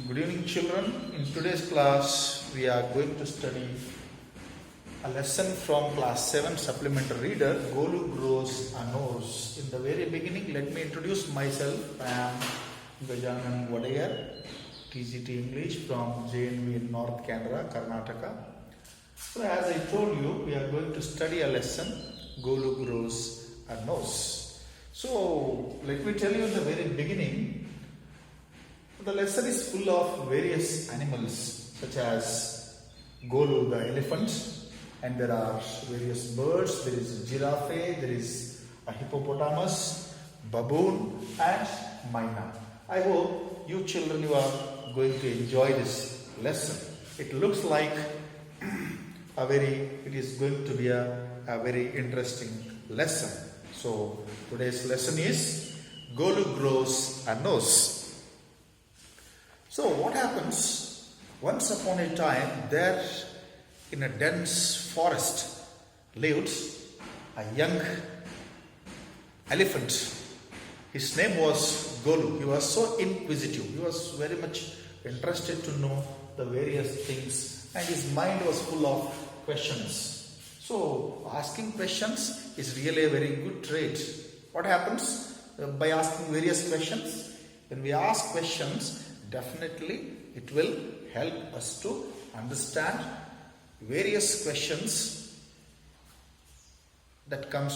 Good evening, children. In today's class, we are going to study a lesson from class 7 supplementary reader, Golu grows a nose. In the very beginning, let me introduce myself. I am Gajanan Wadayar, TGT English from JNV in North Canara, Karnataka. So as I told you, we are going to study a lesson, Golu grows a nose. So let me tell you in the very beginning, the lesson is full of various animals such as Golu the elephant, and there are various birds. There is a giraffe, there is a hippopotamus, baboon and myna. I hope you children you are going to enjoy this lesson. It looks like it is going to be a very interesting lesson. So today's lesson is Golu grows a nose. So what happens, once upon a time there in a dense forest lived a young elephant. His name was Golu. He was so inquisitive. He was very much interested to know the various things and his mind was full of questions. So asking questions is really a very good trait. What happens by asking various questions? When we ask questions, definitely it will help us to understand various questions that come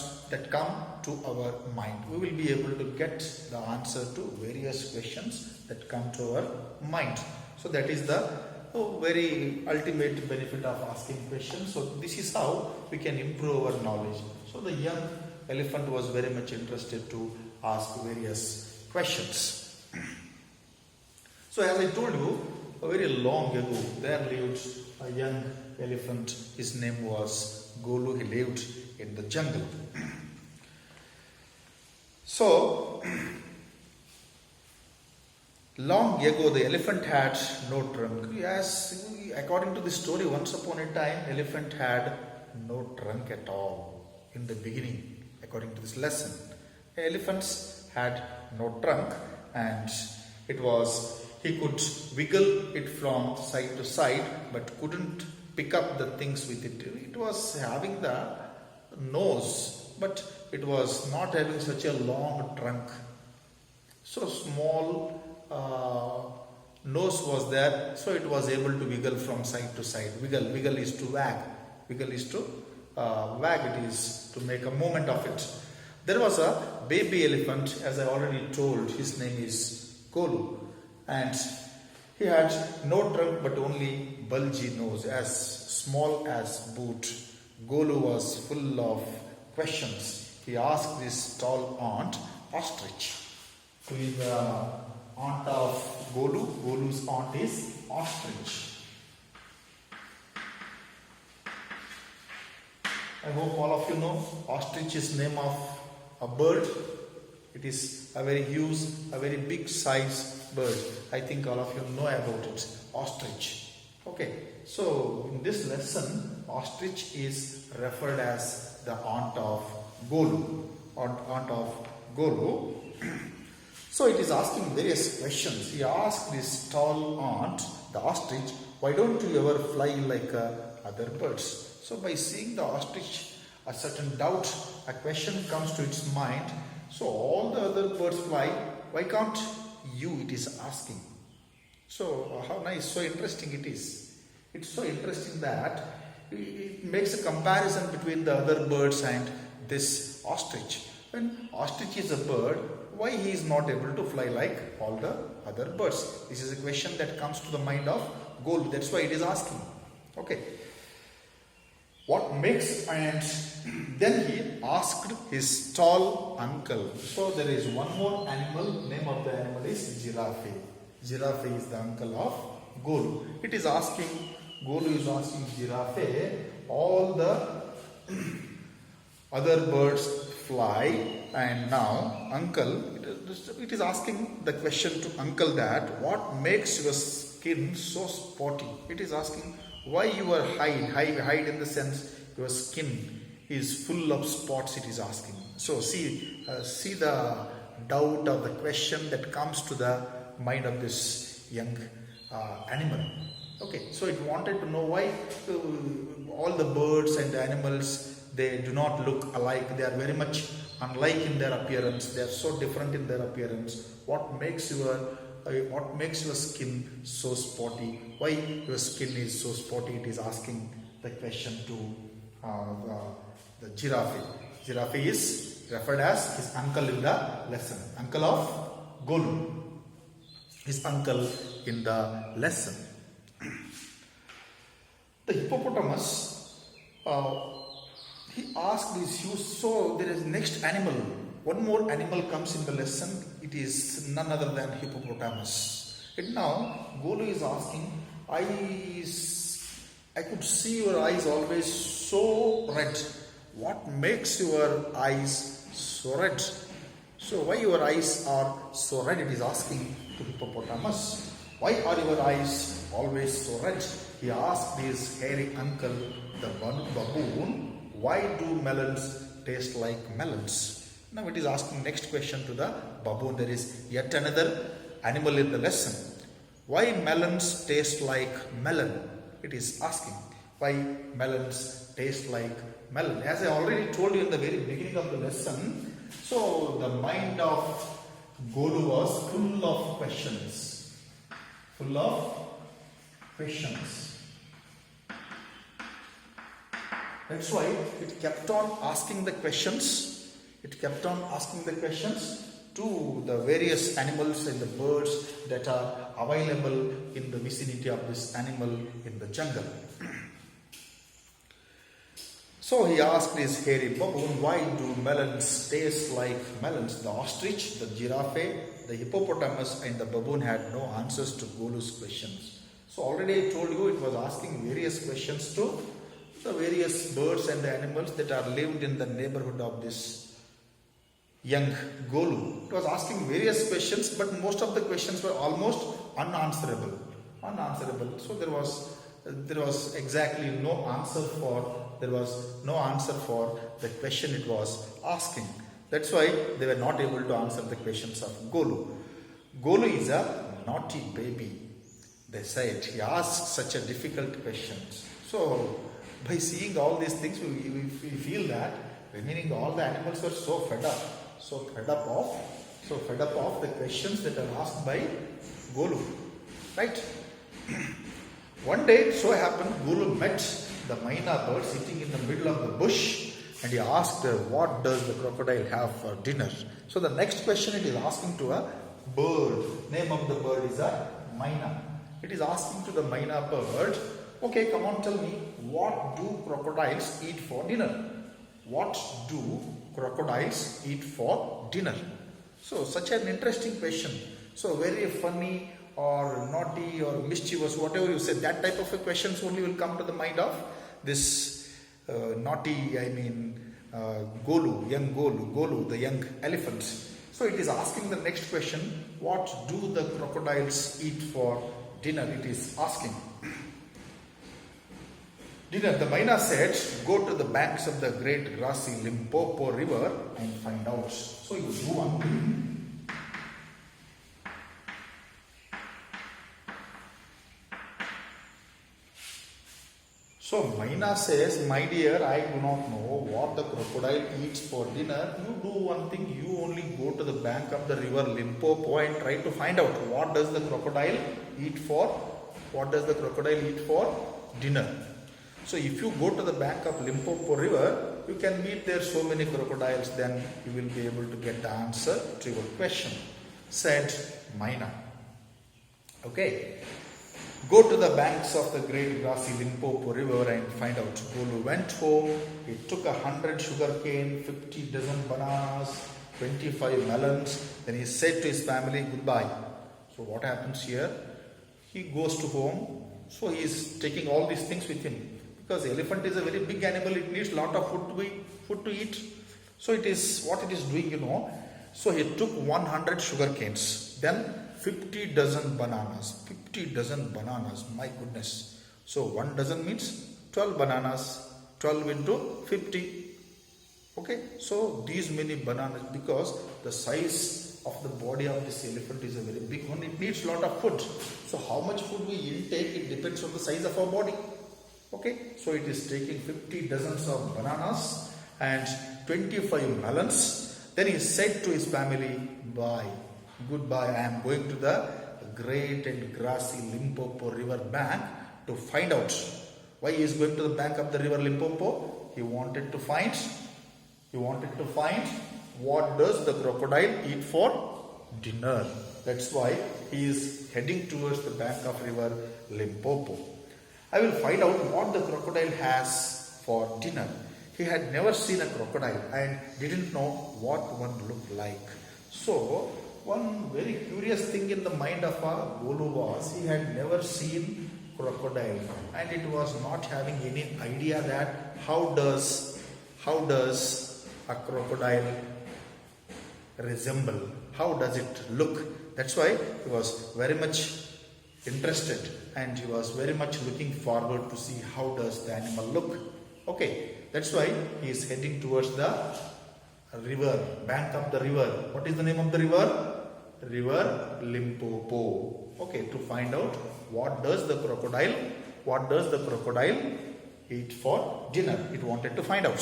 to our mind. We will be able to get the answer to various questions that come to our mind. So that is the very ultimate benefit of asking questions. So this is how we can improve our knowledge. So the young elephant was very much interested to ask various questions. So as I told you, very long ago, there lived a young elephant. His name was Golu. He lived in the jungle. So, long ago, the elephant had no trunk. Yes, according to the story, once upon a time, elephant had no trunk at all. In the beginning, according to this lesson, elephants had no trunk, and he could wiggle it from side to side but couldn't pick up the things with it. It was having the nose, but it was not having such a long trunk. So small nose was there, so it was able to wiggle from side to side. Wiggle is to wag. Wiggle is to wag, it is to make a movement of it. There was a baby elephant, as I already told. His name is Golu. And he had no trunk but only bulgy nose, as small as boot. Golu was full of questions. He asked his tall aunt, Ostrich, who is the aunt of Golu. Golu's aunt is Ostrich. I hope all of you know Ostrich is name of a bird. It is a very huge, a very big size bird. I think all of you know about it. Ostrich. Okay. So in this lesson, ostrich is referred as the aunt of Golu. Aunt of Golu. So it is asking various questions. He asked this tall aunt, the ostrich, why don't you ever fly like other birds? So by seeing the ostrich, a certain doubt, a question comes to its mind. So all the other birds fly, why can't you? It is asking. So how nice, so interesting it is. It's so interesting that it makes a comparison between the other birds and this ostrich. When ostrich is a bird, why he is not able to fly like all the other birds? This is a question that comes to the mind of Golu. That's why it is asking. Okay. What makes, and then he asked his tall uncle. So there is one more animal, name of the animal is giraffe. Giraffe is the uncle of Golu. Golu is asking giraffe, all the other birds fly, and now uncle, it is asking the question to uncle that what makes your skin so spotty? It is asking why you are hide in the sense your skin is full of spots, it is asking. So see the doubt of the question that comes to the mind of this young animal. Okay, so it wanted to know why all the birds and the animals, they do not look alike. They are very much unlike in their appearance. They are so different in their appearance. What makes your skin so spotty? Why your skin is so spotty? It is asking the question to the giraffe. Giraffe is referred as his uncle in the lesson. Uncle of Golu. His uncle in the lesson. The hippopotamus, he asked his youth, so there is next animal. One more animal comes in the lesson. It is none other than hippopotamus. And now Golu is asking, I could see your eyes always so red. What makes your eyes so red? So why your eyes are so red? It is asking to hippopotamus. Why are your eyes always so red? He asked his hairy uncle, the baboon, why do melons taste like melons? Now it is asking next question to the baboon. There is yet another animal in the lesson. Why melons taste like melon? It is asking why melons taste like melon. As I already told you in the very beginning of the lesson, so the mind of Golu was full of questions. Full of questions. That's why it kept on asking the questions. It kept on asking the questions to the various animals and the birds that are available in the vicinity of this animal in the jungle. So he asked his hairy baboon, why do melons taste like melons? The ostrich, the giraffe, the hippopotamus and the baboon had no answers to Golu's questions. So already I told you it was asking various questions to the various birds and the animals that are lived in the neighborhood of this young Golu. It was asking various questions, but most of the questions were almost unanswerable. So there was exactly no answer for the question it was asking. That's why they were not able to answer the questions of Golu. Golu is a naughty baby. They said he asks such a difficult questions. So by seeing all these things, we feel that remaining all the animals were so fed up of the questions that are asked by Golu. Right? One day it so happened Golu met the myna bird sitting in the middle of the bush, and he asked her, what does the crocodile have for dinner? So the next question it is asking to a bird. Name of the bird is a myna. It is asking to the myna bird, okay, come on, tell me, what do crocodiles eat for dinner? What do crocodiles eat for dinner? So such an interesting question. So very funny or naughty or mischievous, whatever you say, that type of a questions only will come to the mind of this Golu, the young elephant. So it is asking the next question, what do the crocodiles eat for dinner? It is asking. Dinner, the myna said, go to the banks of the great grassy Limpopo river and find out. So you do one thing. So myna says, my dear, I do not know what the crocodile eats for dinner. You do one thing, you only go to the bank of the river Limpopo and try to find out what does the crocodile eat for dinner. So if you go to the bank of Limpopo river, you can meet there so many crocodiles, then you will be able to get the answer to your question, said myna. Okay. Go to the banks of the great grassy Limpopo river and find out. Golu went home. He took 100 sugarcane, 50 dozen bananas, 25 melons. Then he said to his family, goodbye. So what happens here? He goes to home. So he is taking all these things with him. Because the elephant is a very big animal. It needs a lot of food to eat. So it is what it is doing, So he took 100 sugarcanes. Then 50 dozen bananas. 50 dozen bananas. My goodness. So 1 dozen means 12 bananas. 12 into 50. Okay. So these many bananas, because the size of the body of this elephant is a very big one. It needs lot of food. So how much food we intake, it depends on the size of our body. Okay, so it is taking 50 dozens of bananas and 25 melons. Then he said to his family, bye, goodbye, I am going to the great and grassy Limpopo river bank to find out. Why he is going to the bank of the river Limpopo? He wanted to find what does the crocodile eat for dinner. That's why he is heading towards the bank of river Limpopo. I will find out what the crocodile has for dinner. He had never seen a crocodile and didn't know what one looked like. So, one very curious thing in the mind of Golu was he had never seen crocodile and it was not having any idea that how does a crocodile resemble, how does it look. That's why he was very much interested and he was very much looking forward to see how does the animal look. Okay, that's why he is heading towards the river, bank of the river. What is the name of the river? River Limpopo. Okay, to find out what does the crocodile eat for dinner. It wanted to find out.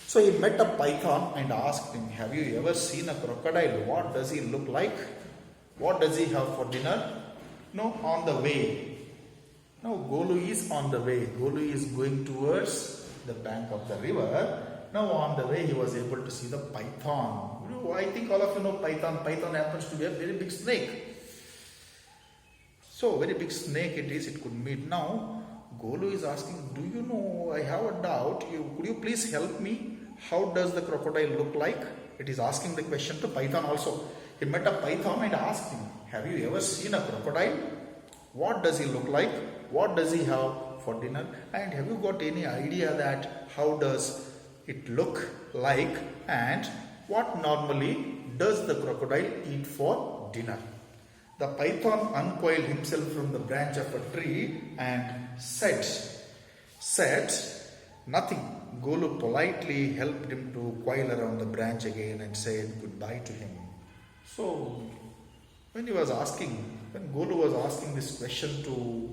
So he met a python and asked him, have you ever seen a crocodile? What does he look like? What does he have for dinner? No, on the way. Now Golu is on the way. Golu is going towards the bank of the river. Now on the way he was able to see the python. I think all of you know python. Python happens to be a very big snake. So very big snake it is. It could meet. Now Golu is asking, do you know, I have a doubt. Could you please help me? How does the crocodile look like? It is asking the question to python also. He met a python and asked him, have you ever seen a crocodile? What does he look like? What does he have for dinner? And have you got any idea that how does it look like and what normally does the crocodile eat for dinner? The python uncoiled himself from the branch of a tree and said nothing. Golu politely helped him to coil around the branch again and said goodbye to him. So when Golu was asking this question to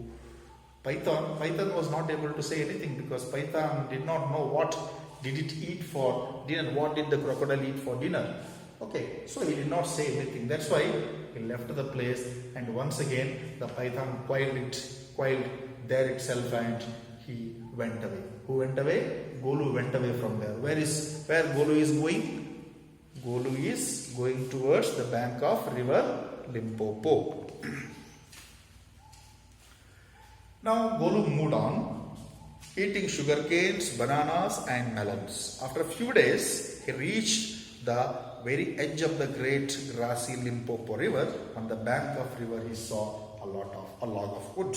Python was not able to say anything because Python did not know what did it eat for dinner, what did the crocodile eat for dinner. Okay, so he did not say anything. That's why he left the place and once again the Python coiled there itself and he went away. Who went away? Golu went away from there. Where Golu is going? Golu is going towards the bank of river Limpopo. Now Golu moved on, eating sugar canes, bananas and melons. After a few days, he reached the very edge of the great grassy Limpopo river. On the bank of river, he saw a log of wood.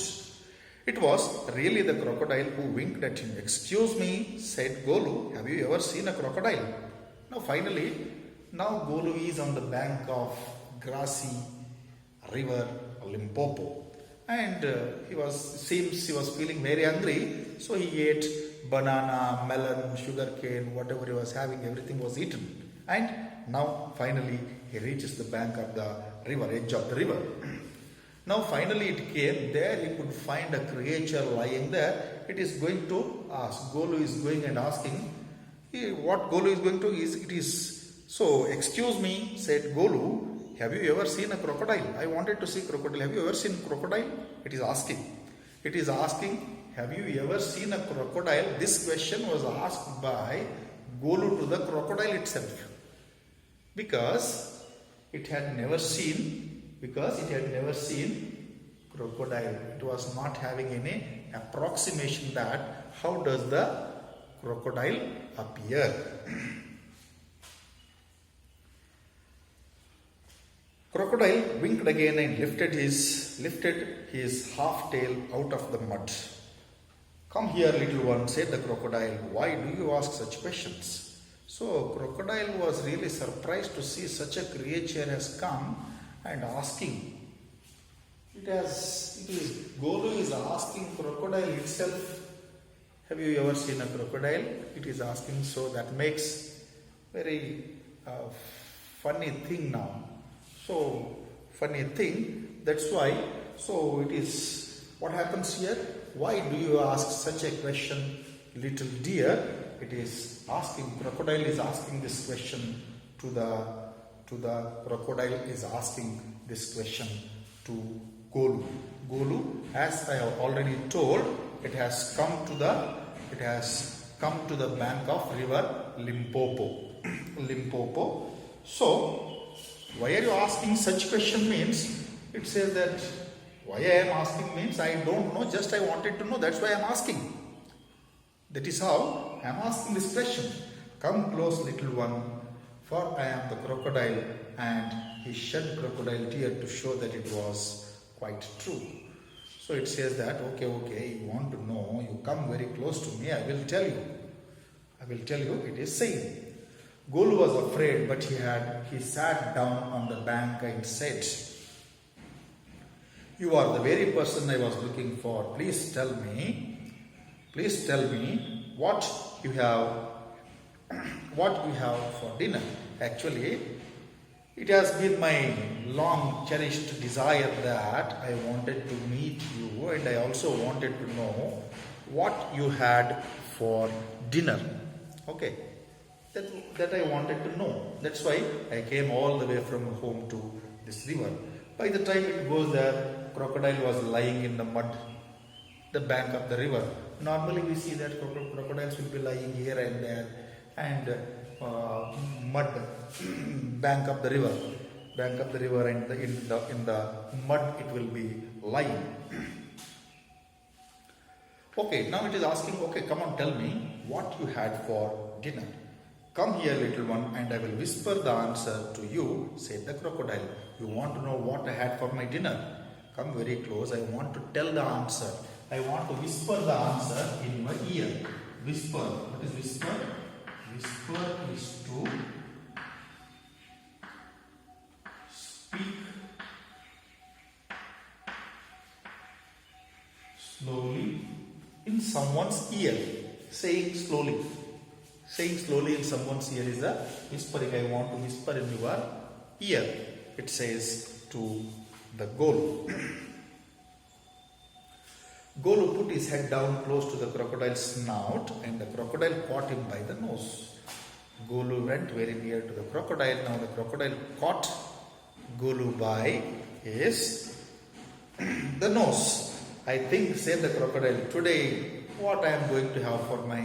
It was really the crocodile who winked at him. Excuse me, said Golu, have you ever seen a crocodile? Now Golu is on the bank of grassy river Limpopo. And he was feeling very hungry, so he ate banana, melon, sugar cane, whatever he was having, everything was eaten. And now finally he reaches the bank of the river, edge of the river. Now finally it came, there he could find a creature lying there. It is going to ask, Golu is going and asking, what Golu is going to so excuse me, said Golu, have you ever seen a crocodile? I wanted to see crocodile. Have you ever seen crocodile? It is asking, have you ever seen a crocodile? This question was asked by Golu to the crocodile itself. Because it had never seen crocodile. It was not having any approximation that how does the crocodile appear. Crocodile winked again and lifted his half tail out of the mud. Come here, little one, said the crocodile. Why do you ask such questions? So crocodile was really surprised to see such a creature has come and asking. Golu is asking crocodile itself, have you ever seen a crocodile? It is asking, so that makes very funny thing now. So funny thing, That's why. So it is, what happens here? Why do you ask such a question, little deer? It is asking, crocodile is asking this question to the crocodile is asking this question to Golu. Golu, as I have already told, it has come to the bank of river Limpopo. Limpopo. So, why are you asking such question means, it says that why I am asking means I don't know, just I wanted to know, that's why I am asking. That is how I am asking this question. Come close, little one, for I am the crocodile. And he shed crocodile tear to show that it was quite true. So it says that, okay, you want to know, you come very close to me, I will tell you. It is saying. Golu was afraid, but he sat down on the bank and said, you are the very person I was looking for. Please tell me what you have for dinner. Actually, it has been my long cherished desire that I wanted to meet you, and I also wanted to know what you had for dinner. Okay, that I wanted to know. That's why I came all the way from home to this river. By the time it goes there, crocodile was lying in the mud, the bank of the river. Normally we see that crocodiles will be lying here and there, and mud, bank of the river, and in the mud it will be lying. Okay, now it is asking, okay, come on, tell me what you had for dinner. Come here, little one, and I will whisper the answer to you, said the crocodile. You want to know what I had for my dinner? Come very close, I want to tell the answer. I want to whisper the answer in my ear. Whisper. What is whisper? Whisper is to speak slowly in someone's ear. Saying slowly in someone's ear is a whispering. I want to whisper in your ear. It says to the Golu. Golu put his head down close to the crocodile's snout, and the crocodile caught him by the nose. Golu went very near to the crocodile. Now the crocodile caught Golu by the nose. I think, said the crocodile, today what I am going to have for my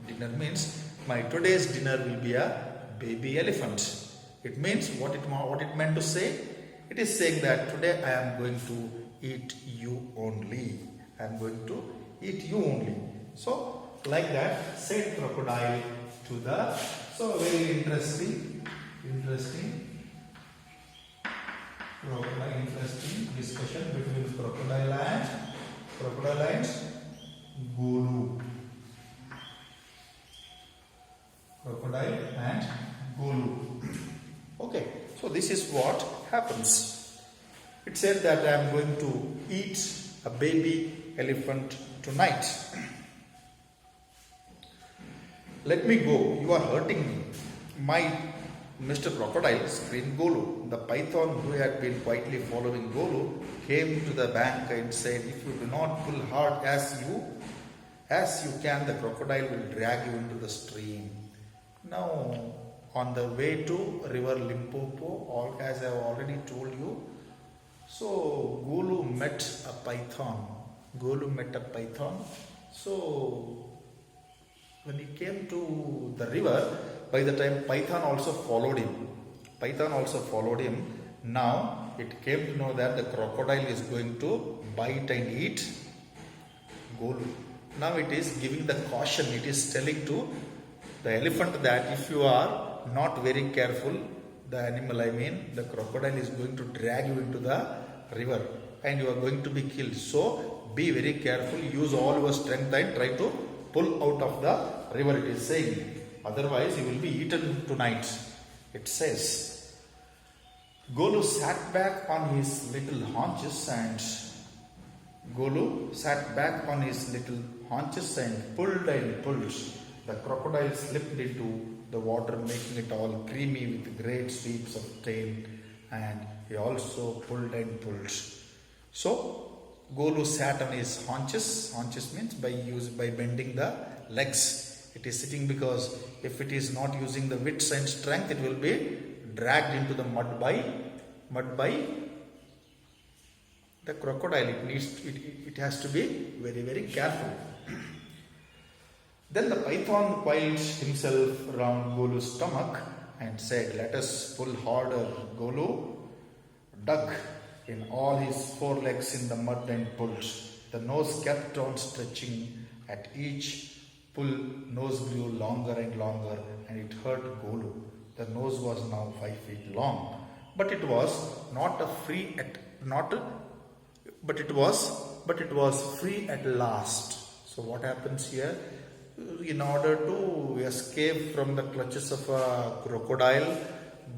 dinner means, my today's dinner will be a baby elephant. It means what it meant to say? It is saying that today I am going to eat you only. I am going to eat you only. So, like that, said crocodile to the. So, very interesting discussion between crocodile and Golu. Crocodile and Golu. Okay, so this is what happens. It said that I am going to eat a baby elephant tonight. Let me go, you are hurting me. My Mr. Crocodile, screamed Golu. The python, who had been quietly following Golu, came to the bank and said, if you do not pull hard as you can, the crocodile will drag you into the stream. Now, on the way to river Limpopo, as I have already told you, so Golu met a python. So when he came to the river, by the time Python also followed him. Now it came to know that the crocodile is going to bite and eat Golu. Now it is giving the caution. It is telling to the elephant that if you are not very careful, the crocodile is going to drag you into the river and you are going to be killed. So be very careful, use all your strength and try to pull out of the river, it is saying. Otherwise you will be eaten tonight, it says. Golu sat back on his little haunches and pulled and pulled. The crocodile slipped into the water, making it all creamy with great sweeps of tail, and he also pulled and pulled. So Golu sat on his haunches. Haunches means by bending the legs. It is sitting because if it is not using the width and strength, it will be dragged into the mud by the crocodile. It has to be very, very careful. Then the python coiled himself around Golu's stomach and said, "Let us pull harder." Golu dug in all his forelegs in the mud and pulled. The nose kept on stretching. At each pull, nose grew longer and longer, and it hurt Golu. The nose was now 5 feet long, but it was free at last. So what happens here? In order to escape from the clutches of a crocodile,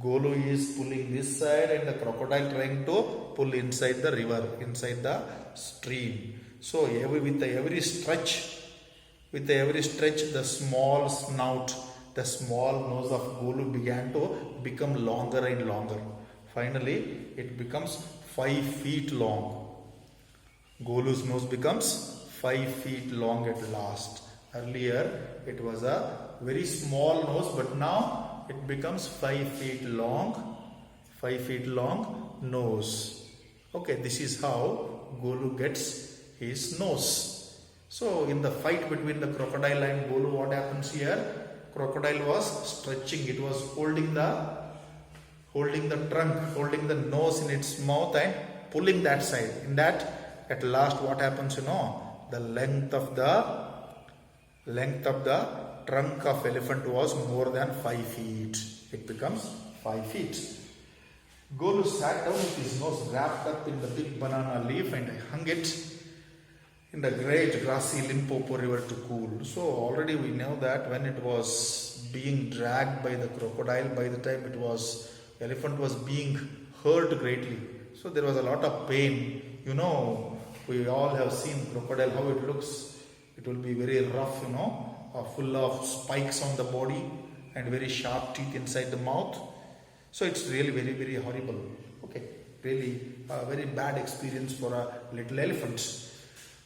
Golu is pulling this side and the crocodile trying to pull inside the river, inside the stream. So with every stretch, the small snout, the small nose of Golu began to become longer and longer. Finally, it becomes 5 feet long. Golu's nose becomes 5 feet long at last. Earlier, it was a very small nose, but now it becomes 5 feet long. 5 feet long nose. Okay, this is how Golu gets his nose. So, in the fight between the crocodile and Golu, what happens here? Crocodile was stretching. It was holding the trunk, holding the nose in its mouth and pulling that side. In that, at last, what happens? The length of the trunk of elephant was more than 5 feet. It becomes 5 feet. Golu sat down with his nose wrapped up in the big banana leaf and hung it in the great grassy Limpopo river to cool. So already we know that when it was being dragged by the crocodile, by the time elephant was being hurt greatly. So there was a lot of pain. We all have seen crocodile, how it looks. It will be very rough, full of spikes on the body and very sharp teeth inside the mouth. So it's really very, very horrible. Okay, really a very bad experience for a little elephant.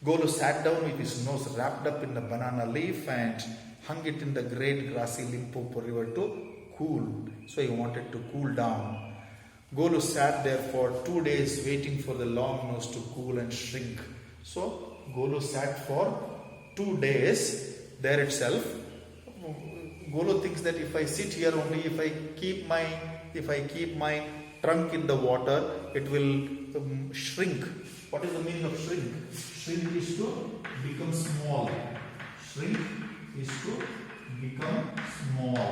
Golu sat down with his nose wrapped up in the banana leaf and hung it in the great grassy Limpopo river to cool. So he wanted to cool down. Golu sat there for 2 days waiting for the long nose to cool and shrink. So Golu sat for 2 days there itself. Golu thinks that if I sit here only, if I keep my trunk in the water, it will shrink. What is the meaning of shrink? Shrink is to become small. Shrink is to become small.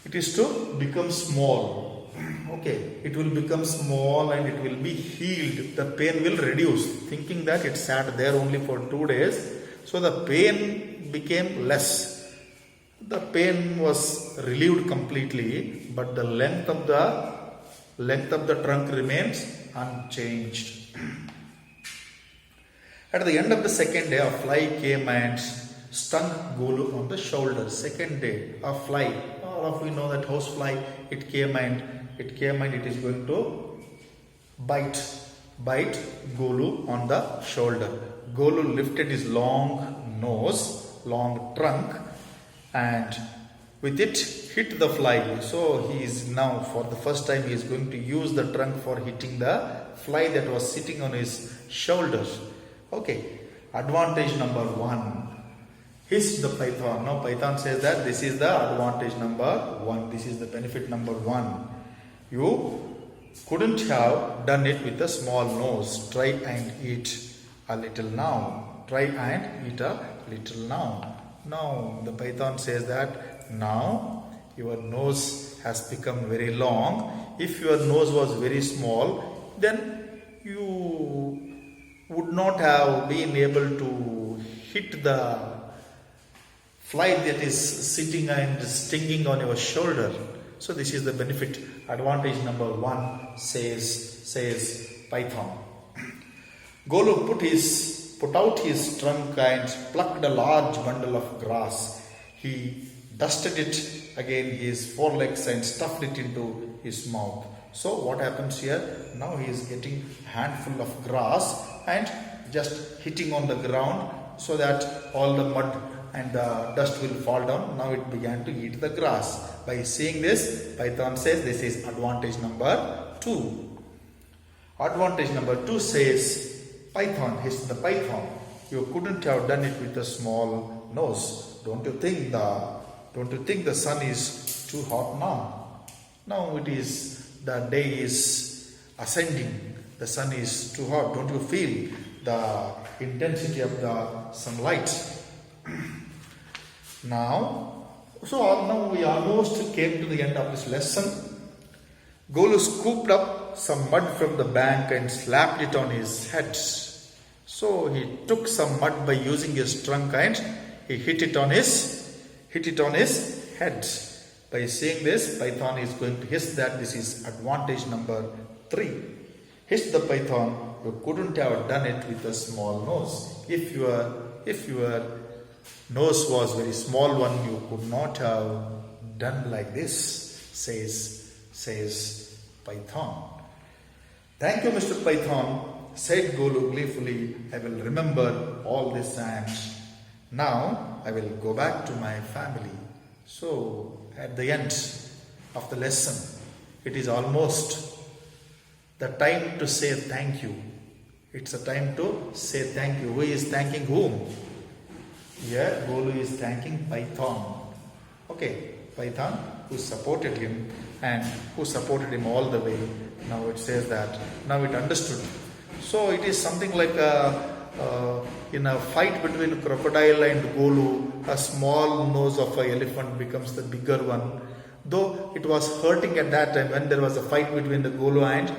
It is to become small. Okay, it will become small and it will be healed. The pain will reduce. Thinking that it sat there only for 2 days, so the pain became less. The pain was relieved completely, but the length of the trunk remains unchanged. At the end of the second day, a fly came and stung Golu on the shoulder. Second day, a fly. All of you know that housefly. It came and it is going to bite Golu on the shoulder. Golu lifted his long nose, long trunk, and with it hit the fly. So he is now, for the first time, he is going to use the trunk for hitting the fly that was sitting on his shoulders. Okay, advantage number 1. Hissed the python. Now python says that this is the advantage number 1. This is the benefit number 1. You couldn't have done it with a small nose. Try and eat a little now. Try and eat a little now. Now the python says that now your nose has become very long. If your nose was very small, then you would not have been able to hit the fly that is sitting and stinging on your shoulder. So this is the benefit. Advantage number 1, says python. Golu put out his trunk and plucked a large bundle of grass. He dusted it again his forelegs and stuffed it into his mouth. So what happens here? Now he is getting handful of grass and just hitting on the ground so that all the mud and the dust will fall down. Now it began to eat the grass. By seeing this, Python says this is advantage number 2. Advantage number 2 says, Python, hissed the python, you couldn't have done it with a small nose. Don't you think the sun is too hot now? Now the day is ascending. The sun is too hot. Don't you feel the intensity of the sunlight? Now we almost came to the end of this lesson. Golu scooped up some mud from the bank and slapped it on his head. So he took some mud by using his trunk and he hit it on his head. By saying this, Python is going to hiss that this is advantage number 3. Hiss the python, you couldn't have done it with a small nose. If your nose was very small one, you could not have done like this, says Python. Thank you, Mr. Python, said Golu gleefully. I will remember all this and now I will go back to my family. So at the end of the lesson, it is almost the time to say thank you. It's a time to say thank you. Who is thanking whom? Here, Golu is thanking Python. Okay, Python who supported him and who supported him all the way. Now it says that, now it understood. So it is something like in a fight between crocodile and Golu, a small nose of an elephant becomes the bigger one. Though it was hurting at that time when there was a fight between the Golu and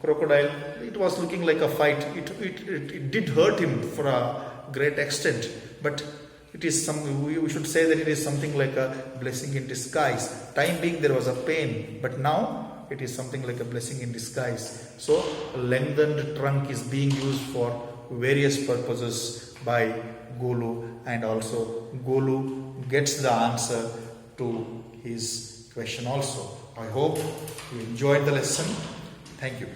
crocodile, it was looking like a fight. It did hurt him for a great extent, but it is we should say that it is something like a blessing in disguise. Time being there was a pain, but now it is something like a blessing in disguise. So a lengthened trunk is being used for various purposes by Golu, and also Golu gets the answer to his question also. I hope you enjoyed the lesson. Thank you.